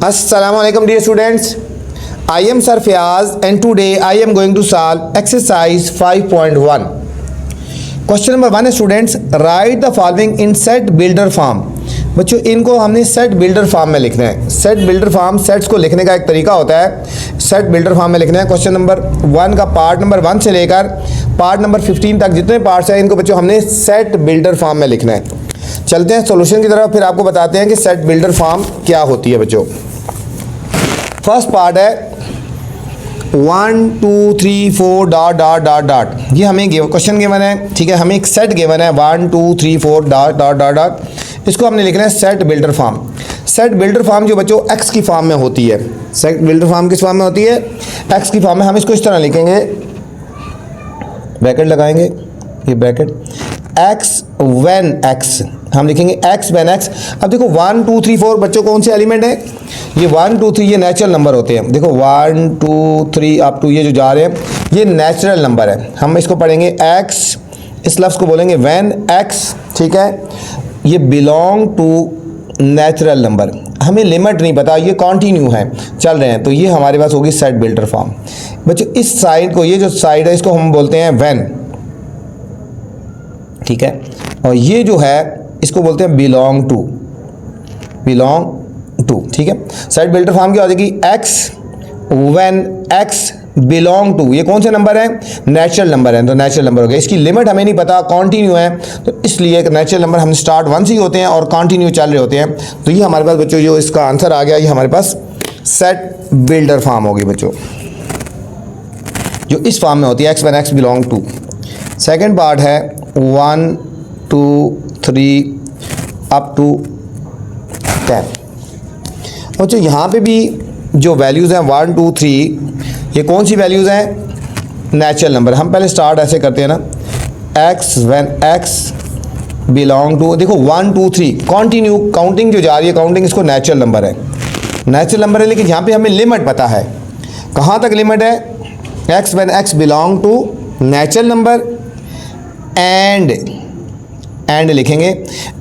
Assalamualaikum dear students. I am Sir Fayaz and today I am going to solve exercise 5.1. Question number 1 है students, right the following in set builder form. बच्चों इनको हमने set builder form में लिखना है। Set builder form, sets को लिखने का एक तरीका होता है, सेट बिल्डर फॉर्म में लिखना है। क्वेश्चन नंबर 1 का पार्ट नंबर 1 से लेकर पार्ट नंबर 15 तक जितने पार्ट्स हैं इनको बच्चों हमने सेट बिल्डर फॉर्म में लिखना है। चलते हैं सॉल्यूशन की तरफ, फिर आपको बताते हैं कि सेट बिल्डर फॉर्म क्या होती है। बच्चों फर्स्ट पार्ट है 1 2 3 4 डॉट डॉट डॉट डॉट, ये हमें क्वेश्चन गिवन है, ठीक है। हमें एक सेट गिवन है 1 2 3 4 डॉट डॉट डॉट डॉट, इसको हमने लिखना है set builder form. Set builder form जो बच्चों एक्स की फॉर्म में होती है, सेट बिल्डर फॉर्म किस फॉर्म में होती है? एक्स की फॉर्म में। हम इसको इस तरह लिखेंगे, ब्रैकेट लगाएंगे, ये ब्रैकेट एक्स व्हेन एक्स, हम लिखेंगे एक्स व्हेन एक्स। अब देखो 1 2 3 4 बच्चों कौन से एलिमेंट है? ये 1 2 3 ये नेचुरल नंबर होते हैं। देखो 1 2 3 अप टू ये जो जा रहे हैं ये नेचुरल नंबर है। हम इसको पढ़ेंगे एक्स, इस लफ्ज़ को बोलेंगे व्हेन एक्स, ठीक है। ये बिलोंग टू नेचुरल नंबर, हमें लिमिट नहीं पता, ये कॉन्टीन्यू है, चल रहे हैं, तो ये हमारे पास होगी सेट बिल्डर फॉर्म। बच्चों इस साइड को, ये जो साइड है इसको हम बोलते हैं व्हेन, ठीक है। और ये जो है इसको बोलते हैं बिलोंग टू, बिलोंग टू, ठीक है। सेट बिल्डर फॉर्म क्या हो जाएगी? X when x belong to, ये कौन से नंबर है? नेचुरल नंबर है, तो नेचुरल नंबर हो गया। इसकी लिमिट हमें नहीं पता, कॉन्टिन्यू है, तो इसलिए एक नेचुरल नंबर हम स्टार्ट 1 से ही होते हैं और कॉन्टिन्यू चल रहे होते हैं। तो ये हमारे पास बच्चों जो इसका आंसर आ गया, ये हमारे पास सेट बिल्डर फॉर्म होगी बच्चों, जो इस फॉर्म में होती है x when x belong to. Second part है 1 2 3 अप टू 10। बच्चों यहाँ पे भी जो वैल्यूज़ हैं 1 2 3, ये कौन सी वैल्यूज़ हैं? Natural number. हम पहले स्टार्ट ऐसे करते हैं ना, x when x belong to, देखो 1 2 3 कॉन्टिन्यू काउंटिंग जो जा रही है, काउंटिंग इसको नेचुरल नंबर है, नेचुरल नंबर है। लेकिन यहाँ पे हमें लिमिट पता है, कहाँ तक लिमिट है? X when x belong to natural number and लिखेंगे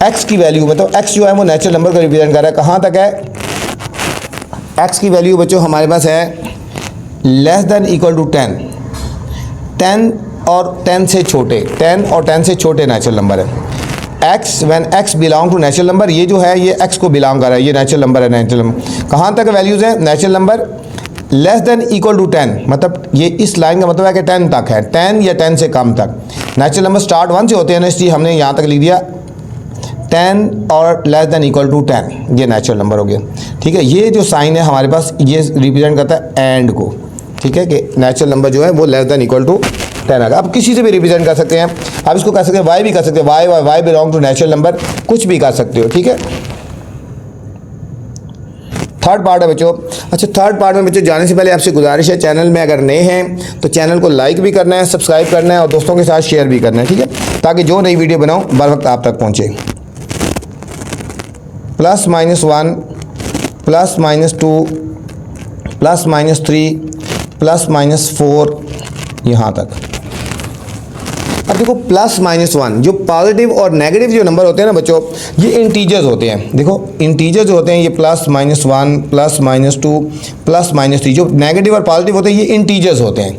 एक्स की वैल्यू, मतलब एक्स जो है वो नेचुरल नंबर को रिप्रेजेंट कर रहा है। कहाँ तक है? एक्स की वैल्यू बच्चों हमारे पास है लेस देन इक्वल टू 10, 10 और 10 से छोटे, 10 और 10 से छोटे नेचुरल नंबर है। X when x belong to natural number, ये जो है ये एक्स को बिलोंग कर रहा है, ये नेचुरल नंबर है, नेचुरल नंबर। कहाँ तक वैल्यूज़ है? Natural number less than equal to 10, मतलब ये इस लाइन का मतलब है कि 10 तक है, 10 या 10 से कम तक। नेचुरल नंबर स्टार्ट 1 से होते हैं ना, इसलिए हमने यहाँ तक लिख दिया 10 और लेस देन इक्वल टू 10, ये नेचुरल नंबर हो गया, ठीक है। ये जो साइन है हमारे पास ये रिप्रेजेंट करता है एंड को, ठीक है, कि नेचुरल नंबर जो है वो लेस देन इक्वल टू 10 आएगा। आप किसी से भी रिप्रेजेंट कर सकते हैं, आप इसको कह सकते हैं वाई भी कर सकते हैं, y belong to natural number, कुछ भी कर सकते हो, ठीक है। थर्ड पार्ट है बच्चों। अच्छा, थर्ड पार्ट में बच्चों जाने से पहले आपसे गुजारिश है, चैनल में अगर नए हैं तो चैनल को लाइक भी करना है, सब्सक्राइब करना है और दोस्तों के साथ शेयर भी करना है, ठीक है, ताकि जो नई वीडियो बनाऊं बर वक्त आप तक पहुंचे। +-1 +-2 +-3 +-4 यहाँ तक। अब देखो +-1 जो पॉजिटिव और नेगेटिव जो नंबर होते हैं ना बच्चों, ये इंटीजर्स होते हैं। देखो इंटीजर्स जो होते हैं ये +-1 +-2 +-3, जो नेगेटिव और पॉजिटिव होते हैं ये इंटीजर्स होते हैं।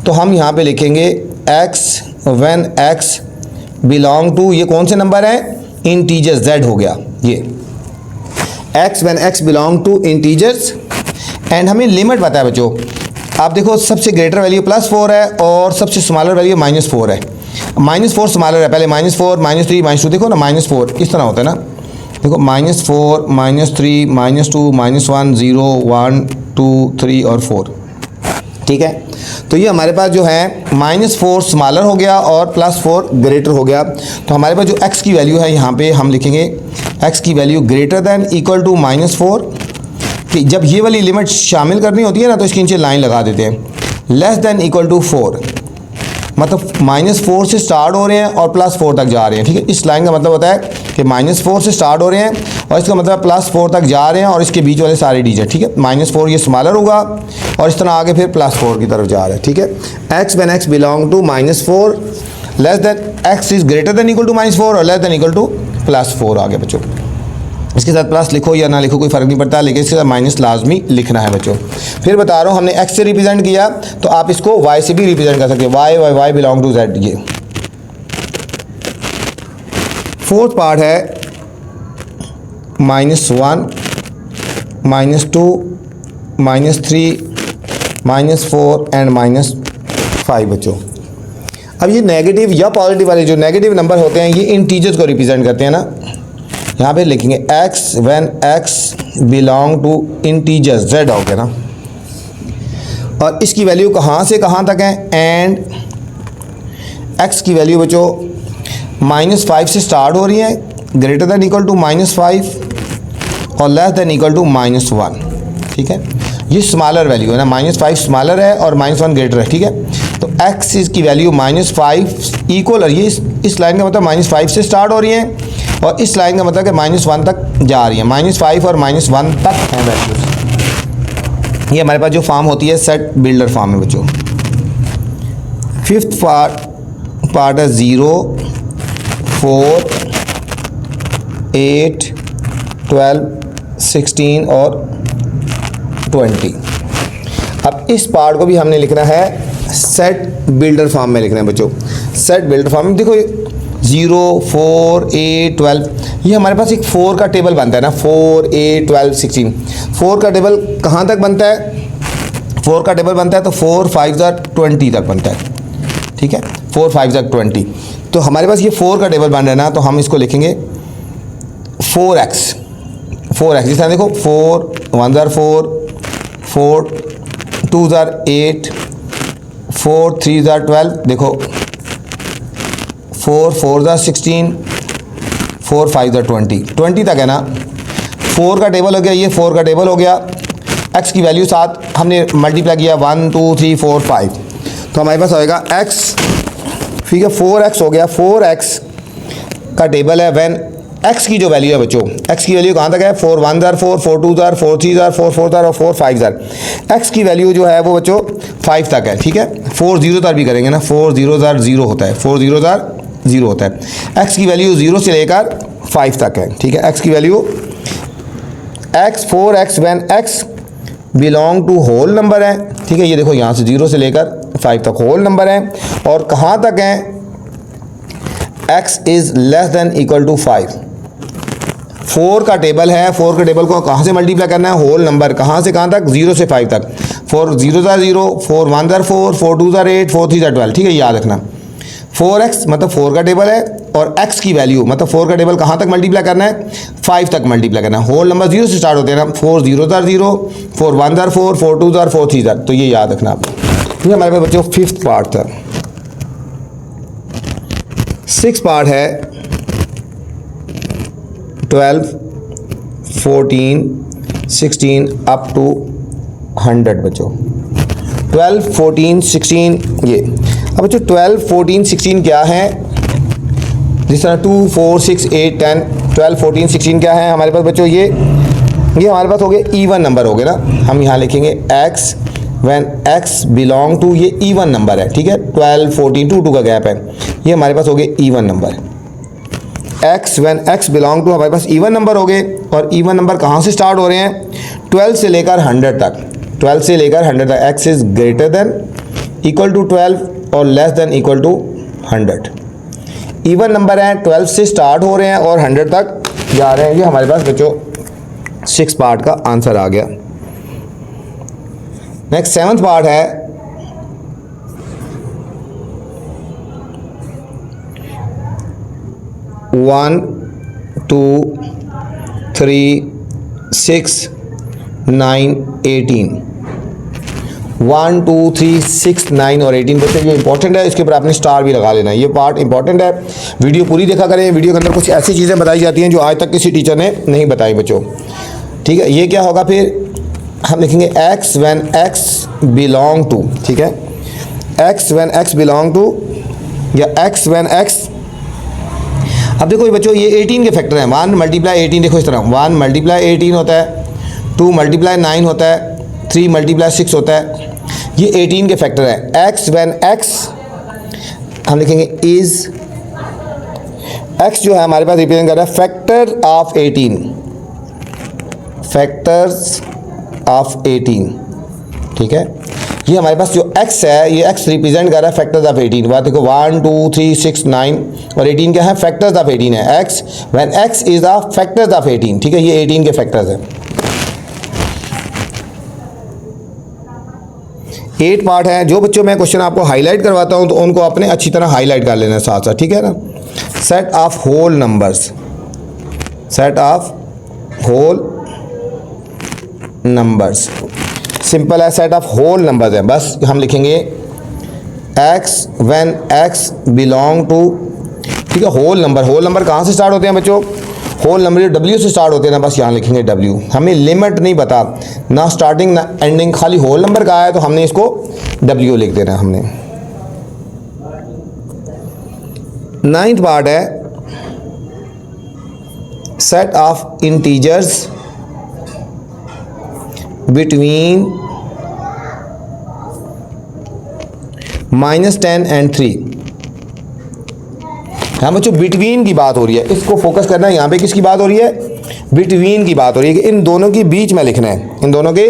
तो हम यहाँ पे लिखेंगे x when x belong to, ये कौन से नंबर हैं? इंटीजर्स, Z हो गया ये, x when x belong to integers. And हमें लिमिट पता है बच्चों, आप देखो सबसे ग्रेटर वैल्यू +4 है और सबसे स्मॉलर वैल्यू -4 है। -4 स्मॉलर है, पहले -4 -3 -2, देखो ना -4 इस तरह होता है ना, देखो -4 -3 -2 -1 0 1 2 3 और 4, ठीक है। तो ये हमारे पास जो है -4 स्मॉलर हो गया और +4 ग्रेटर हो गया। तो हमारे पास जो x की वैल्यू है यहाँ पे हम लिखेंगे x की value greater than equal to -4, कि जब ये वाली लिमिट शामिल करनी होती है ना तो इसके नीचे लाइन लगा देते हैं, लेस देन इक्वल टू 4, मतलब -4 से स्टार्ट हो रहे हैं और +4 तक जा रहे हैं, ठीक है। इस लाइन का मतलब होता है कि -4 से स्टार्ट हो रहे हैं और इसका मतलब +4 तक जा रहे हैं और इसके बीच वाले सारे डिजिट, ठीक है। -4 ये स्मॉलर होगा और इस तरह आगे फिर +4 की तरफ जा रहा है, ठीक है। X when x belong to -4 less than x is greater than equal to -4 और लेस देन इक्वल टू +4 आ गया बच्चों। इसके साथ प्लस लिखो या ना लिखो कोई फ़र्क नहीं पड़ता, लेकिन इसके साथ माइनस लाजमी लिखना है बच्चों। फिर बता रहा हूँ हमने x से रिप्रेजेंट किया तो आप इसको y से भी रिप्रेजेंट कर सकते हो, y बिलोंग टू z। ये फोर्थ पार्ट है -1 -2 -3 -4 एंड -5 बच्चों। अब ये नेगेटिव या पॉजिटिव वाले जो नेगेटिव नंबर होते हैं ये इंटीजर्स को रिप्रेजेंट करते हैं ना। यहाँ पे लिखेंगे x when x belong to integers, z हो गया ना। और इसकी वैल्यू कहाँ से कहाँ तक है, एंड x की वैल्यू बच्चों -5 से स्टार्ट हो रही है, ग्रेटर दैन इक्वल टू -5 और लेस दैन इक्वल टू -1। ठीक है, ये स्मॉलर वैल्यू है ना, -5 स्मॉलर है और -1 ग्रेटर है। ठीक है, तो x की वैल्यू -5 इक्वल, और ये इस लाइन का मतलब -5 से स्टार्ट हो रही है और इस लाइन का मतलब कि -1 तक जा रही है। -5 और -1 तक है वैल्यूज। ये हमारे पास जो फॉर्म होती है सेट बिल्डर फॉर्म है बच्चों। फिफ्थ पार्ट है 0 4 8 12 16 और 20। अब इस पार्ट को भी हमने लिखना है सेट बिल्डर फॉर्म में लिखना है बच्चों। सेट बिल्डर फॉर्म में देखो 0 4 8 12, ये हमारे पास एक 4 का टेबल बनता है ना, 4 8 12 16। 4 का टेबल कहाँ तक बनता है, 4 का टेबल बनता है तो 4 5 20 तक बनता है। ठीक है, 4 5 20। तो हमारे पास ये 4 का टेबल बन रहा है ना, तो हम इसको लिखेंगे 4x। जिस तरह देखो 4 1 4 4 2 8 4 3 12, देखो 4 4 16 4 5 20 तक है ना। 4 का टेबल हो गया, ये 4 का टेबल हो गया। x की वैल्यू साथ हमने मल्टीप्लाई किया 1 2 3 4 5, तो हमारे पास आएगा x, ठीक है 4x हो गया। 4x का टेबल है व्हेन x की जो वैल्यू है बच्चों, x की वैल्यू कहाँ तक है, 4 1 4 4 2 4 3 4 4 और 4 5 x की वैल्यू जो है वो बच्चों 5 तक है। ठीक है, 4 0 भी करेंगे ना, 4 0 0 होता है, 4 0 0 होता है। x की वैल्यू 0 से लेकर 5 तक है। ठीक है, x की value x 4x when x belong to whole number है। ठीक है, ये देखो यहाँ से 0 से लेकर 5 तक होल नंबर है, और कहाँ तक है, x is less than equal to 5। 4 का टेबल है, 4 के टेबल को कहाँ से मल्टीप्लाई करना है, होल नंबर, कहाँ से कहाँ तक, 0 से 5 तक। 4 0 0, 4 1 4, 4 2 8, 4 3 12। ठीक है, याद रखना 4x मतलब 4 का टेबल है, और x की वैल्यू मतलब 4 का टेबल कहाँ तक मल्टीप्लाई करना है, 5 तक मल्टीप्लाई करना है। होल नंबर 0 से स्टार्ट होते हैं ना, 4 0 0, 4 1 4, 4 2 4 3, तो ये याद रखना आप। ये हमारे पास बच्चों 5th पार्ट था। 6th पार्ट है 12 14 16 अप टू 100 बच्चों। 12 14 16 ये। अब बच्चों 12 14 16 क्या है, जिस तरह 2 4 6 8 10 12 14 16 क्या है हमारे पास बच्चों, ये हमारे पास हो गए इवन नंबर हो गए ना। हम यहाँ लिखेंगे x when x belong to, ये इवन नंबर है। ठीक है, 12 14 2 का गैप है, ये हमारे पास हो गए even number. x when x belong to हमारे पास इवन नंबर हो गए, और इवन नंबर कहाँ से स्टार्ट हो रहे हैं, 12 से लेकर 100 तक। 12 से लेकर 100 तक x is greater than equal to 12 और less than equal to 100। Even number है, 12 से स्टार्ट हो रहे हैं और 100 तक जा रहे हैं। ये हमारे पास बच्चों 6 पार्ट का आंसर आ गया। नेक्स्ट 7th पार्ट है 1 2 3 6 9 18। 1 2 3 6 9 और 18 बच्चों ये इंपॉर्टेंट है, इसके ऊपर आपने स्टार भी लगा लेना है। ये पार्ट इंपॉर्टेंट है, वीडियो पूरी देखा करें। वीडियो के अंदर कुछ ऐसी चीज़ें बताई जाती हैं जो आज तक किसी टीचर ने नहीं बताई बच्चों। ठीक है, ये क्या होगा, फिर हम लिखेंगे x when x belong to. ठीक है, x when x belong to या x व्हेन x। अब देखो बच्चों ये 18 के फैक्टर हैं। 1 मल्टीप्लाई 18, देखो इस तरह 1 मल्टीप्लाई 18 होता है, 2 मल्टीप्लाई 9 होता है, 3 मल्टीप्लाई 6 होता है। ये 18 के फैक्टर है। x व्हेन x हम लिखेंगे इज़, x जो है हमारे पास रिप्रेजेंट कर रहा है फैक्टर ऑफ 18। फैक्टर्स ऑफ 18, ठीक है। ये हमारे पास जो x है, ये x रिप्रेजेंट कर रहा है फैक्टर्स ऑफ 18। बात देखो 1 2 3 6 9 और 18 क्या है, फैक्टर्स ऑफ 18 है। x when x is the factors of 18, ठीक है, ये 18 के फैक्टर्स है। 8 पार्ट है। जो बच्चों मैं क्वेश्चन आपको हाईलाइट करवाता हूं तो उनको अपने अच्छी तरह हाईलाइट कर लेना साथ साथ, ठीक है ना। Set of whole numbers, set of whole numbers simple है, सेट ऑफ होल नंबर्स है। बस हम लिखेंगे x when x belong to, ठीक है, होल नंबर। होल नंबर कहाँ से स्टार्ट होते हैं बच्चों, होल नंबर W से स्टार्ट होते हैं ना, बस यहाँ लिखेंगे W। हमें लिमिट नहीं पता, ना स्टार्टिंग ना एंडिंग, खाली होल नंबर का है तो हमने इसको W लिख देना है हमने। 9th पार्ट है set of integers between -10 and 3। हाँ बच्चों, बिटवीन की बात हो रही है, इसको फोकस करना है। यहाँ पे किसकी बात हो रही है, बिटवीन की बात हो रही है कि इन दोनों के बीच में लिखना है, इन दोनों के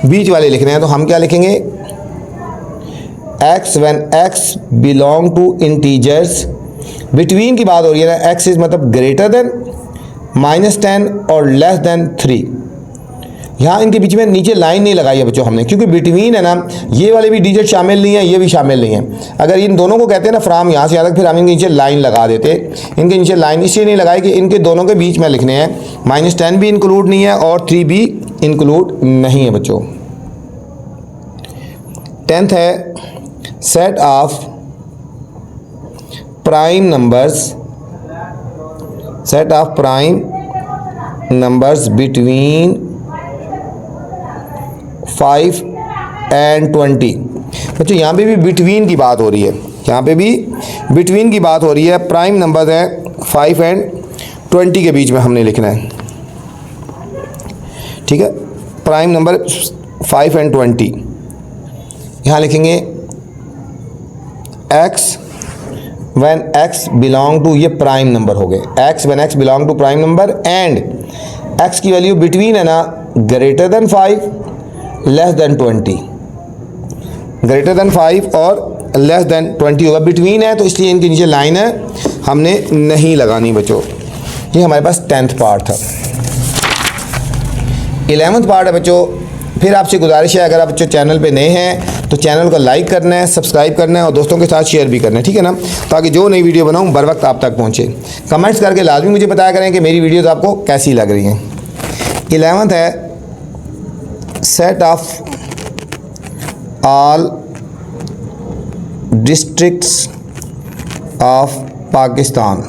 बीच वाले लिखने हैं। तो हम क्या लिखेंगे, x when x belong to integers, between की बात हो रही है ना, x इज मतलब ग्रेटर देन -10 और लेस देन 3। यहाँ इनके बीच में नीचे लाइन नहीं लगाई है बच्चों हमने, क्योंकि बिटवीन है ना, ये वाले भी डिजिट शामिल नहीं है, ये भी शामिल नहीं है। अगर इन दोनों को कहते हैं ना फ्राम यहाँ से यहाँ तक, फिर हम इनके नीचे लाइन लगा देते। इनके नीचे लाइन इसलिए नहीं लगाई कि इनके दोनों के बीच में लिखने हैं। -10 भी इंक्लूड नहीं है और 3 भी इंक्लूड नहीं है बच्चों। 10th है set of prime numbers, set of prime numbers between 5 and 20। बच्चों यहाँ पे भी बिटवीन की बात हो रही है, यहाँ पे भी बिटवीन की बात हो रही है। प्राइम नंबर है 5 एंड 20 के बीच में हमने लिखना है, ठीक है। प्राइम नंबर 5 एंड 20, यहाँ लिखेंगे x when x belong to, ये प्राइम नंबर हो गए, x when x belong to prime number and x की वैल्यू बिटवीन है ना, greater than 5 less than 20, greater than 5 और लेस देन 20 होगा। बिटवीन है तो इसलिए इनके नीचे लाइन है, हमने नहीं लगानी बच्चों। ये हमारे पास 10th पार्ट था। 11th पार्ट है बच्चों। फिर आपसे गुजारिश है, अगर आप बच्चों चैनल पे नए हैं तो चैनल को लाइक करना है, सब्सक्राइब करना है और दोस्तों के साथ शेयर भी करना है, ठीक है ना, ताकि जो नई वीडियो बनाऊँ बर वक्त आप तक पहुँचे। कमेंट्स करके लाजमी मुझे बताया करें कि मेरी वीडियोज़ आपको कैसी लग रही हैं। 11th है set of all districts of Pakistan,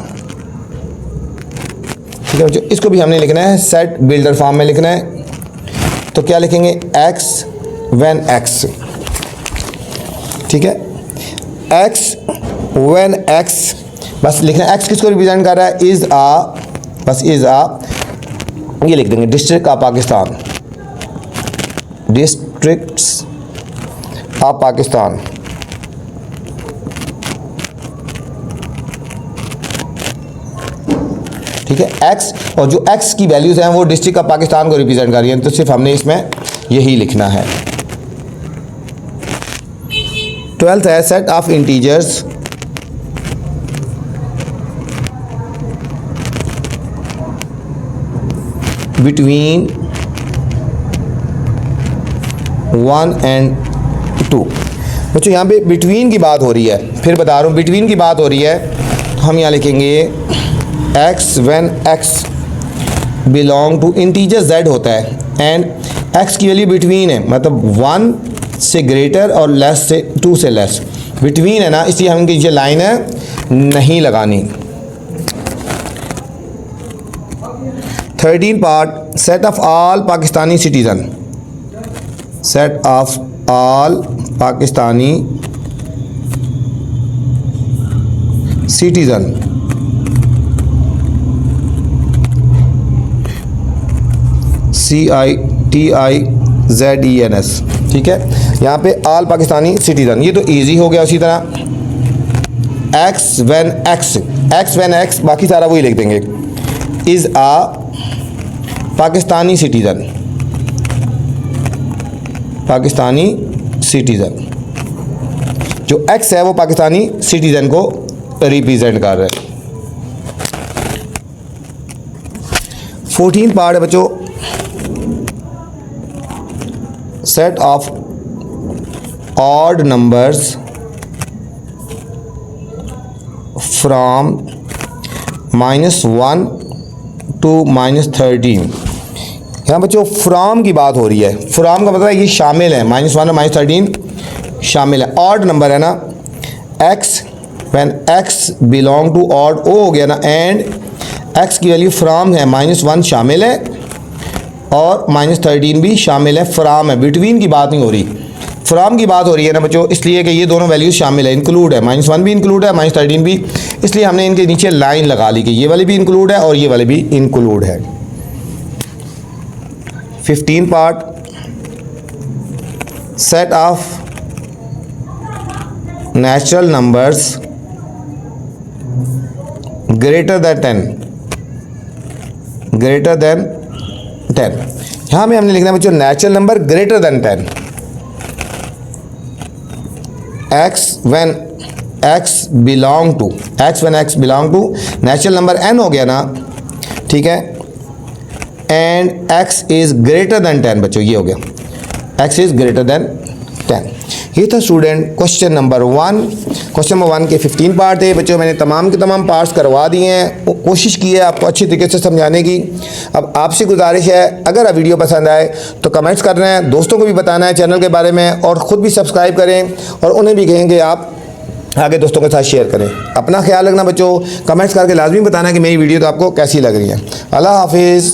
ठीक है बच्चों। इसको भी हमने लिखना है सेट बिल्डर फॉर्म में लिखना है। तो क्या लिखेंगे, x व्हेन x, ठीक है, x व्हेन x, बस लिखना है। x किसको रिप्रेजेंट कर रहा है, इज आ, बस इज आ, ये लिख देंगे district of Pakistan, districts of Pakistan. ठीक है, x और जो x की वैल्यूज हैं वो डिस्ट्रिक्ट ऑफ पाकिस्तान को रिप्रेजेंट कर रही हैं, तो सिर्फ हमने इसमें यही लिखना है। 12th है set of integers between 1 and 2। बच्चों यहाँ पे बिटवीन की बात हो रही है, फिर बता रहा हूँ बिटवीन की बात हो रही है। हम यहाँ लिखेंगे x when x belong to, integer z होता है एंड x की वैल्यू बिटवीन है, मतलब 1 से ग्रेटर और लेस से 2 से लेस, बिटवीन है ना, इसलिए हम इनके नीचे लाइन है नहीं लगानी। 13 part set of all Pakistani citizen, set of all Pakistani citizen, CITIZENS, ठीक है। यहाँ पे ऑल पाकिस्तानी सिटीज़न, ये तो इजी हो गया। उसी तरह x व्हेन x, बाकी सारा वही लिख देंगे, is a Pakistani citizen, Pakistani citizen, जो एक्स है वो पाकिस्तानी सिटीज़न को रिप्रेजेंट कर रहा है। 14 पार्ट है बच्चों, set of odd numbers from -1 to -13। यहाँ बच्चों फ्रॉम की बात हो रही है, फ्रॉम का मतलब है ये शामिल है, -1 और -13 शामिल है। ऑड नंबर है ना, x when x belong to odd, ओ हो गया ना, एंड एक्स की वैल्यू फ्रॉम है, -1 शामिल है और -13 भी शामिल है। फ्रॉम है, बिटवीन की बात नहीं हो रही, फ्रॉम की बात हो रही है ना बच्चों, इसलिए कि ये दोनों वैल्यूज शामिल है, इंक्लूड है, -1 भी इंक्लूड है, -13 भी, इसलिए हमने इनके नीचे लाइन लगा ली कि ये वाली भी इंक्लूड है और ये वाली भी इंक्लूड है। 15 part, set of natural numbers greater than 10, greater than 10। यहाँ में हमने लिखना है बच्चों natural number greater than 10। X when x belong to, x when x belong to, natural number n हो गया ना, ठीक है, and x is greater than 10 बच्चों, ये हो गया, x इज़ ग्रेटर दैन 10। ये था student question number 1। Question number 1 के 15 पार्ट थे बच्चों, मैंने तमाम के तमाम पार्ट्स करवा दिए हैं, कोशिश की है आपको अच्छी तरीके से समझाने की। अब आपसे गुजारिश है, अगर आप वीडियो पसंद आए तो कमेंट्स करना है, दोस्तों को भी बताना है चैनल के बारे में, और ख़ुद भी सब्सक्राइब करें और उन्हें भी कहेंगे आप आगे दोस्तों के साथ शेयर करें। अपना ख्याल रखना बच्चों, कमेंट्स करके लाजमी बताना कि मेरी वीडियो तो आपको कैसी लग रही है। अल्लाह हाफिज़।